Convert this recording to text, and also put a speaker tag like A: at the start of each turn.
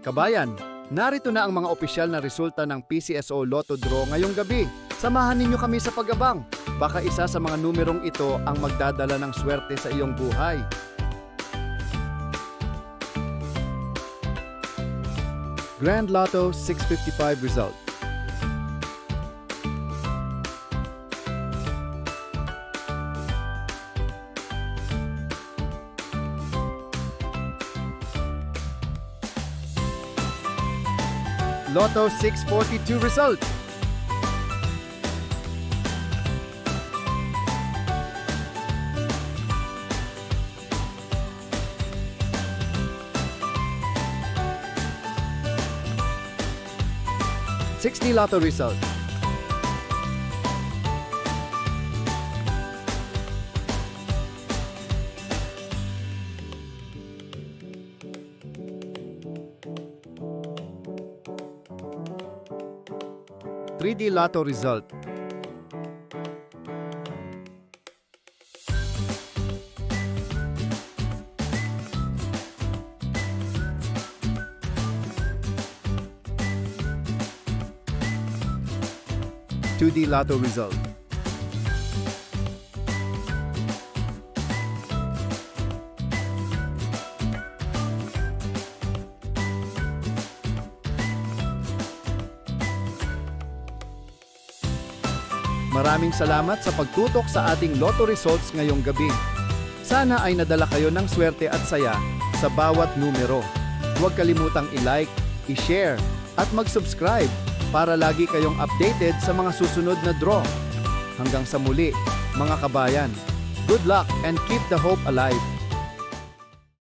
A: Kabayan, narito na ang mga opisyal na resulta ng PCSO Lotto Draw ngayong gabi. Samahan ninyo kami sa pag-abang. Baka isa sa mga numerong ito ang magdadala ng swerte sa iyong buhay. Grand Lotto 655 result. Lotto 642 result. $60 Lotto result. $3D Lotto result. $2D Lotto result. Maraming salamat sa pagtutok sa ating Lotto results ngayong gabi. Sana ay nadala kayo ng swerte at saya sa bawat numero. Huwag kalimutang i-like, i-share at mag-subscribe para lagi kayong updated sa mga susunod na draw. Hanggang sa muli, mga kabayan. Good luck and keep the hope alive!